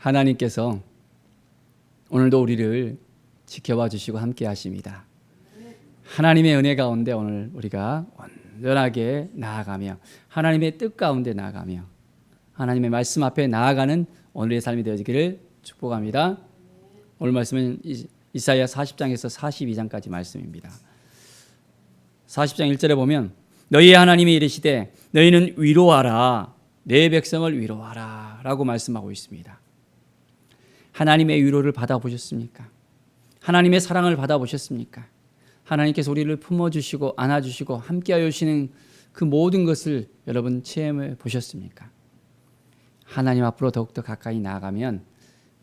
하나님께서 오늘도 우리를 지켜봐 주시고 함께 하십니다. 하나님의 은혜 가운데 오늘 우리가 온전하게 나아가며 하나님의 뜻 가운데 나아가며 하나님의 말씀 앞에 나아가는 오늘의 삶이 되어지기를 축복합니다. 오늘 말씀은 이사야 40장에서 42장까지 말씀입니다. 40장 1절에 보면 너희의 하나님이 이르시되 너희는 위로하라 내 백성을 위로하라 라고 말씀하고 있습니다. 하나님의 위로를 받아보셨습니까? 하나님의 사랑을 받아보셨습니까? 하나님께서 우리를 품어주시고 안아주시고 함께하여 주시는 그 모든 것을 여러분 체험해 보셨습니까? 하나님 앞으로 더욱더 가까이 나아가면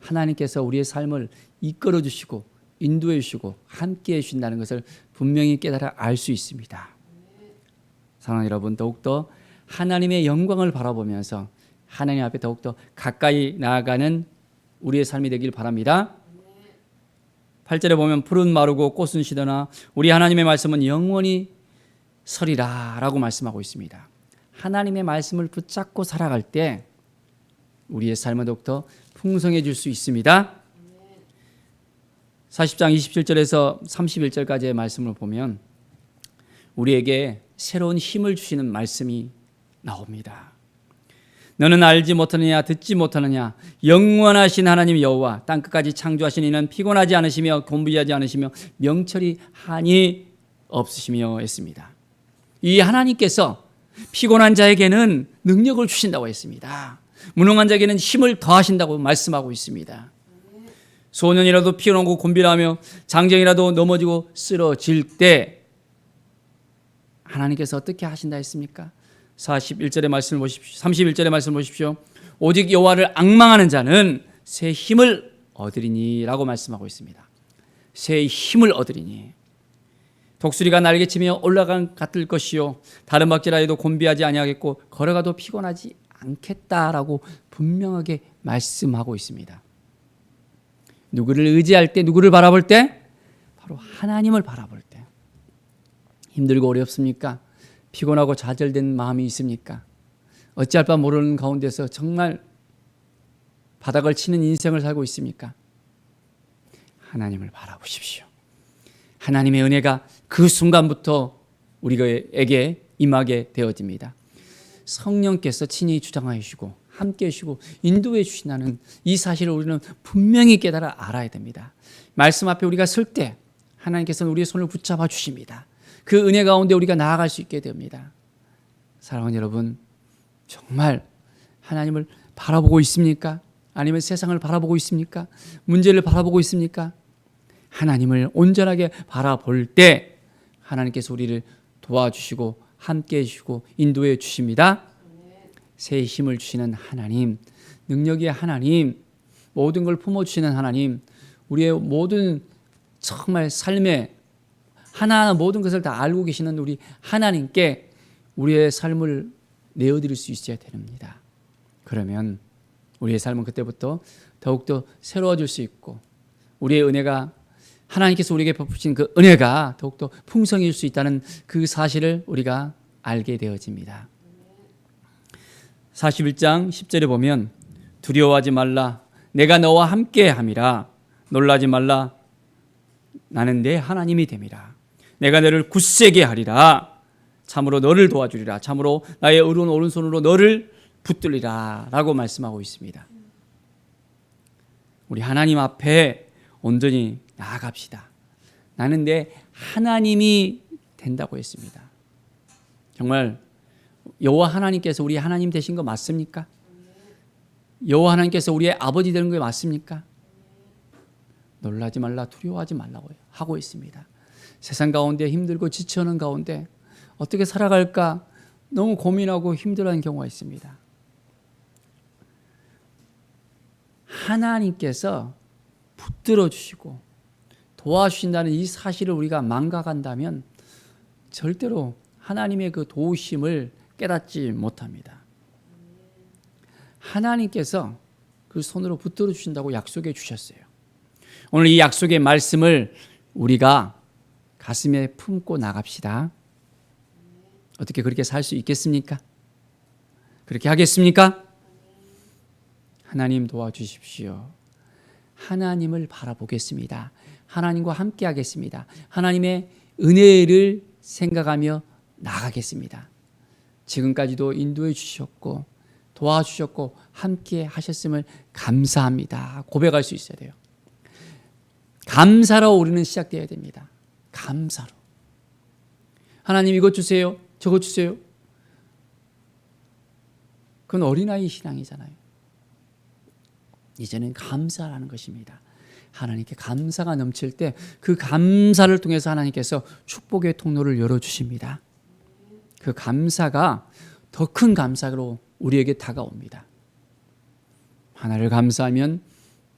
하나님께서 우리의 삶을 이끌어 주시고 인도해 주시고 함께해 주신다는 것을 분명히 깨달아 알 수 있습니다. 사랑하는 여러분, 더욱더 하나님의 영광을 바라보면서 하나님 앞에 더욱더 가까이 나아가는 우리의 삶이 되길 바랍니다. 8절에 보면 푸른 마르고 꽃은 시드나 우리 하나님의 말씀은 영원히 서리라 라고 말씀하고 있습니다. 하나님의 말씀을 붙잡고 살아갈 때 우리의 삶은 더욱더 풍성해질 수 있습니다. 40장 27절에서 31절까지의 말씀을 보면 우리에게 새로운 힘을 주시는 말씀이 나옵니다. 너는 알지 못하느냐 듣지 못하느냐 영원하신 하나님 여호와 땅끝까지 창조하신 이는 피곤하지 않으시며 곤비하지 않으시며 명철이 한이 없으시며 했습니다. 이 하나님께서 피곤한 자에게는 능력을 주신다고 했습니다. 무능한 자에게는 힘을 더하신다고 말씀하고 있습니다. 소년이라도 피곤하고 곤비하며 장정이라도 넘어지고 쓰러질 때 하나님께서 어떻게 하신다 했습니까? 41절의 말씀을 보십시오. 31절의 말씀을 보십시오. 오직 여호와를 앙망하는 자는 새 힘을 얻으리니 라고 말씀하고 있습니다. 새 힘을 얻으리니 독수리가 날개치며 올라간 같을 것이요 다른 박질하여도 곤비하지 아니하겠고 걸어가도 피곤하지 않겠다라고 분명하게 말씀하고 있습니다. 누구를 의지할 때, 누구를 바라볼 때? 바로 하나님을 바라볼 때. 힘들고 어렵습니까? 피곤하고 좌절된 마음이 있습니까? 어찌할 바 모르는 가운데서 정말 바닥을 치는 인생을 살고 있습니까? 하나님을 바라보십시오. 하나님의 은혜가 그 순간부터 우리에게 임하게 되어집니다. 성령께서 친히 주장하여 주시고 함께해 주시고 인도해 주신다는 이 사실을 우리는 분명히 깨달아 알아야 됩니다. 말씀 앞에 우리가 설 때 하나님께서는 우리의 손을 붙잡아 주십니다. 그 은혜 가운데 우리가 나아갈 수 있게 됩니다. 사랑하는 여러분, 정말 하나님을 바라보고 있습니까? 아니면 세상을 바라보고 있습니까? 문제를 바라보고 있습니까? 하나님을 온전하게 바라볼 때 하나님께서 우리를 도와주시고 함께해 주시고 인도해 주십니다. 새 힘을 주시는 하나님, 능력의 하나님, 모든 걸 품어주시는 하나님, 우리의 모든 정말 삶의 하나하나 모든 것을 다 알고 계시는 우리 하나님께 우리의 삶을 내어드릴 수 있어야 됩니다. 그러면 우리의 삶은 그때부터 더욱더 새로워질 수 있고 우리의 은혜가 하나님께서 우리에게 베푸신 그 은혜가 더욱더 풍성해질 수 있다는 그 사실을 우리가 알게 되어집니다. 41장 10절에 보면 두려워하지 말라 내가 너와 함께 함이라 놀라지 말라 나는 내 하나님이 됨이라 내가 너를 굳세게 하리라 참으로 너를 도와주리라 참으로 나의 의로운 오른손으로 너를 붙들리라 라고 말씀하고 있습니다. 우리 하나님 앞에 온전히 나아갑시다. 나는 내 하나님이 된다고 했습니다. 정말 여호와 하나님께서 우리 하나님 되신 거 맞습니까? 여호와 하나님께서 우리의 아버지 되는 거 맞습니까? 놀라지 말라 두려워하지 말라고 하고 있습니다. 세상 가운데 힘들고 지쳐하는 가운데 어떻게 살아갈까 너무 고민하고 힘들어하는 경우가 있습니다. 하나님께서 붙들어 주시고 도와주신다는 이 사실을 우리가 망각한다면 절대로 하나님의 그 도우심을 깨닫지 못합니다. 하나님께서 그 손으로 붙들어 주신다고 약속해 주셨어요. 오늘 이 약속의 말씀을 우리가 가슴에 품고 나갑시다. 어떻게 그렇게 살 수 있겠습니까? 그렇게 하겠습니까? 하나님 도와주십시오. 하나님을 바라보겠습니다. 하나님과 함께 하겠습니다. 하나님의 은혜를 생각하며 나가겠습니다. 지금까지도 인도해 주셨고 도와주셨고 함께 하셨음을 감사합니다. 고백할 수 있어야 돼요. 감사로 우리는 시작되어야 됩니다. 감사로. 하나님 이것 주세요. 저것 주세요. 그건 어린아이 신앙이잖아요. 이제는 감사라는 것입니다. 하나님께 감사가 넘칠 때 그 감사를 통해서 하나님께서 축복의 통로를 열어주십니다. 그 감사가 더 큰 감사로 우리에게 다가옵니다. 하나를 감사하면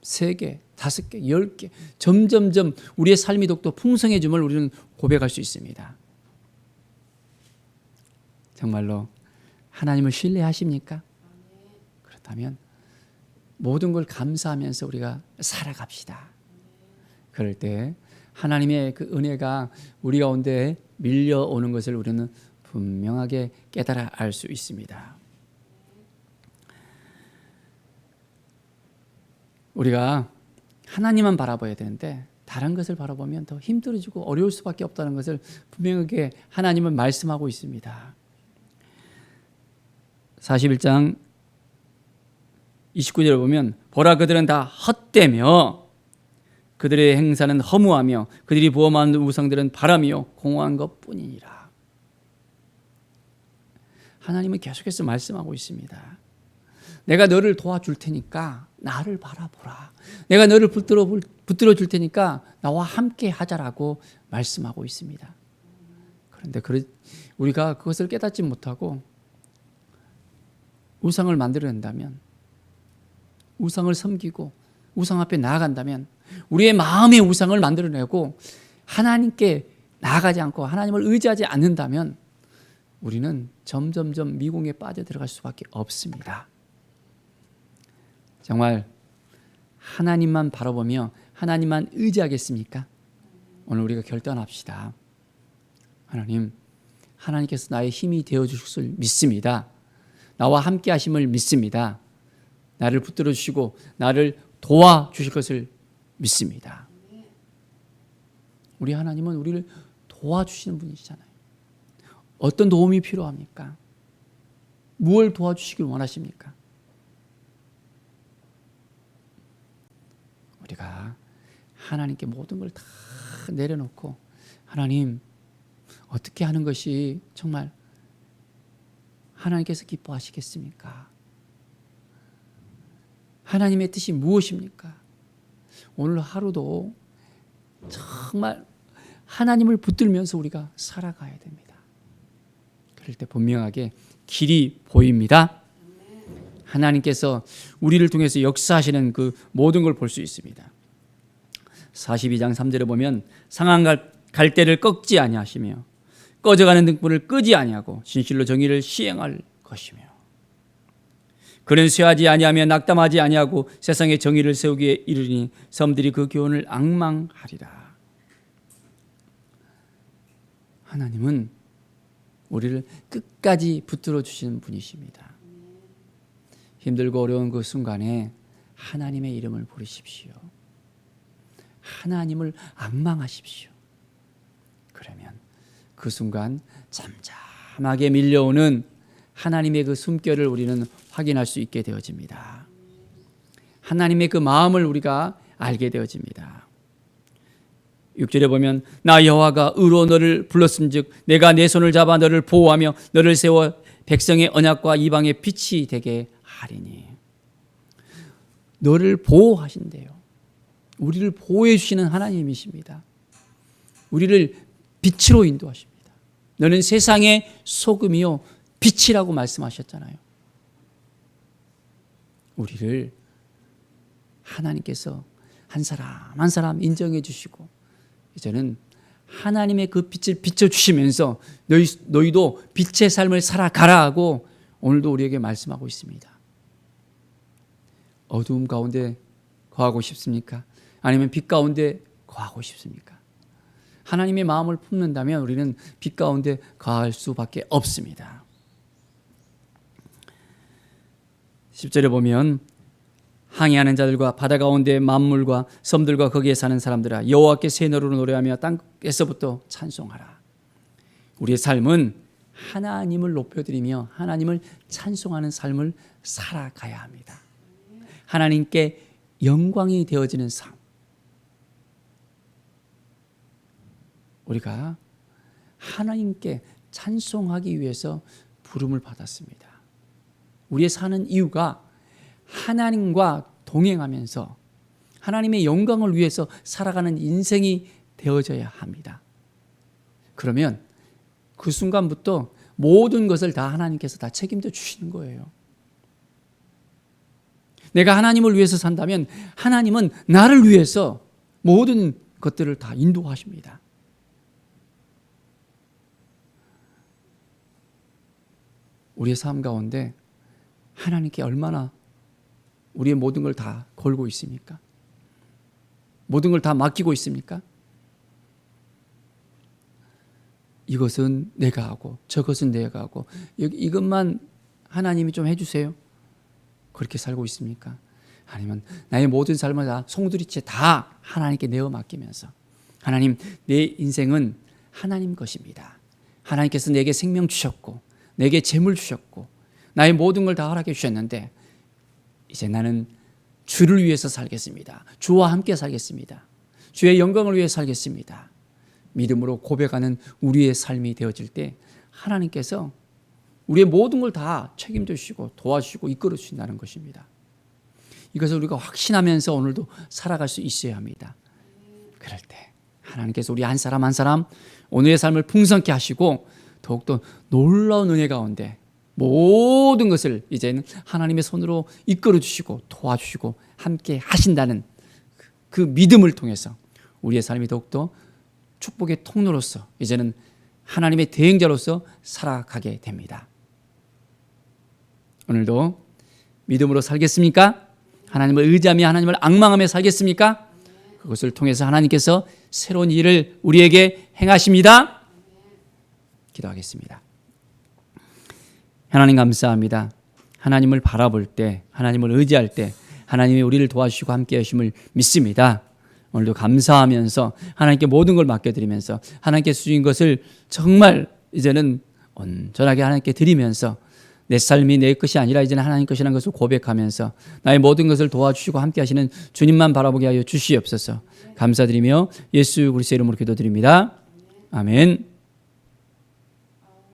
3개, 5개, 10개 점점점 우리의 삶이 더욱더 풍성해짐을 우리는 고백할 수 있습니다. 정말로 하나님을 신뢰하십니까? 그렇다면 모든 걸 감사하면서 우리가 살아갑시다. 그럴 때 하나님의 그 은혜가 우리 가운데 밀려오는 것을 우리는 분명하게 깨달아 알 수 있습니다. 우리가 하나님만 바라봐야 되는데 다른 것을 바라보면 더 힘들어지고 어려울 수밖에 없다는 것을 분명하게 하나님은 말씀하고 있습니다. 41장 29절에 보면 보라 그들은 다 헛되며 그들의 행사는 허무하며 그들이 부험하는 우상들은 바람이요 공허한 것뿐이니라. 하나님은 계속해서 말씀하고 있습니다. 내가 너를 도와줄 테니까 나를 바라보라. 내가 너를 붙들어 줄 테니까 나와 함께 하자라고 말씀하고 있습니다. 그런데 우리가 그것을 깨닫지 못하고 우상을 만들어낸다면, 우상을 섬기고 우상 앞에 나아간다면, 우리의 마음의 우상을 만들어내고 하나님께 나아가지 않고 하나님을 의지하지 않는다면 우리는 점점점 미궁에 빠져들어갈 수밖에 없습니다. 정말 하나님만 바라보며 하나님만 의지하겠습니까? 오늘 우리가 결단합시다. 하나님께서 나의 힘이 되어주실 것을 믿습니다. 나와 함께 하심을 믿습니다. 나를 붙들어 주시고 나를 도와주실 것을 믿습니다. 우리 하나님은 우리를 도와주시는 분이시잖아요. 어떤 도움이 필요합니까? 무엇을 도와주시길 원하십니까? 우리가 하나님께 모든 걸 다 내려놓고 하나님 어떻게 하는 것이 정말 하나님께서 기뻐하시겠습니까? 하나님의 뜻이 무엇입니까? 오늘 하루도 정말 하나님을 붙들면서 우리가 살아가야 됩니다. 그럴 때 분명하게 길이 보입니다. 하나님께서 우리를 통해서 역사하시는 그 모든 걸 볼 수 있습니다. 42장 3절에 보면 상한 갈대를 꺾지 아니하시며 꺼져가는 등불을 끄지 아니하고 진실로 정의를 시행할 것이며 그는 쇠하지 아니하며 낙담하지 아니하고 세상에 정의를 세우기에 이르니 섬들이 그 교훈을 앙망하리라. 하나님은 우리를 끝까지 붙들어 주시는 분이십니다. 힘들고 어려운 그 순간에 하나님의 이름을 부르십시오. 하나님을 앙망하십시오. 그러면 그 순간 잠잠하게 밀려오는 하나님의 그 숨결을 우리는 확인할 수 있게 되어집니다. 하나님의 그 마음을 우리가 알게 되어집니다. 6절에 보면 나 여호와가 의로 너를 불렀음즉 내가 내 손을 잡아 너를 보호하며 너를 세워 백성의 언약과 이방의 빛이 되게 하리니. 너를 보호하신대요. 우리를 보호해 주시는 하나님이십니다. 우리를 빛으로 인도하십니다. 너는 세상의 소금이요 빛이라고 말씀하셨잖아요. 우리를 하나님께서 한 사람 한 사람 인정해 주시고 이제는 하나님의 그 빛을 비춰주시면서 너희도 빛의 삶을 살아가라 하고 오늘도 우리에게 말씀하고 있습니다. 어두움 가운데 거하고 싶습니까? 아니면 빛 가운데 거하고 싶습니까? 하나님의 마음을 품는다면 우리는 빛 가운데 거할 수밖에 없습니다. 10절에 보면 항해하는 자들과 바다 가운데 만물과 섬들과 거기에 사는 사람들아 여호와께 새 노래로 노래하며 땅에서부터 찬송하라. 우리의 삶은 하나님을 높여드리며 하나님을 찬송하는 삶을 살아가야 합니다. 하나님께 영광이 되어지는 삶. 우리가 하나님께 찬송하기 위해서 부름을 받았습니다. 우리의 사는 이유가 하나님과 동행하면서 하나님의 영광을 위해서 살아가는 인생이 되어져야 합니다. 그러면 그 순간부터 모든 것을 다 하나님께서 다 책임져 주시는 거예요. 내가 하나님을 위해서 산다면 하나님은 나를 위해서 모든 것들을 다 인도하십니다. 우리의 삶 가운데 하나님께 얼마나 우리의 모든 걸 다 걸고 있습니까? 모든 걸 다 맡기고 있습니까? 이것은 내가 하고 저것은 내가 하고 이것만 하나님이 좀 해주세요. 그렇게 살고 있습니까? 아니면 나의 모든 삶을 다 송두리째 다 하나님께 내어 맡기면서 하나님, 내 인생은 하나님 것입니다. 하나님께서 내게 생명 주셨고 내게 재물 주셨고 나의 모든 걸 다 허락해 주셨는데 이제 나는 주를 위해서 살겠습니다. 주와 함께 살겠습니다. 주의 영광을 위해 살겠습니다. 믿음으로 고백하는 우리의 삶이 되어질 때 하나님께서 우리의 모든 걸 다 책임져 주시고 도와주시고 이끌어 주신다는 것입니다. 이것을 우리가 확신하면서 오늘도 살아갈 수 있어야 합니다. 그럴 때 하나님께서 우리 한 사람 한 사람 오늘의 삶을 풍성케 하시고 더욱더 놀라운 은혜 가운데 모든 것을 이제는 하나님의 손으로 이끌어 주시고 도와주시고 함께 하신다는 그 믿음을 통해서 우리의 삶이 더욱더 축복의 통로로서 이제는 하나님의 대행자로서 살아가게 됩니다. 오늘도 믿음으로 살겠습니까? 하나님을 의지하며 하나님을 앙망하며 살겠습니까? 그것을 통해서 하나님께서 새로운 일을 우리에게 행하십니다. 기도하겠습니다. 하나님 감사합니다. 하나님을 바라볼 때, 하나님을 의지할 때 하나님이 우리를 도와주시고 함께 하심을 믿습니다. 오늘도 감사하면서 하나님께 모든 걸 맡겨드리면서 하나님께서 주신 것을 정말 이제는 온전하게 하나님께 드리면서 내 삶이 내 것이 아니라 이제는 하나님 것이라는 것을 고백하면서 나의 모든 것을 도와주시고 함께 하시는 주님만 바라보게 하여 주시옵소서. 감사드리며 예수 그리스도의 이름으로 기도드립니다. 아멘.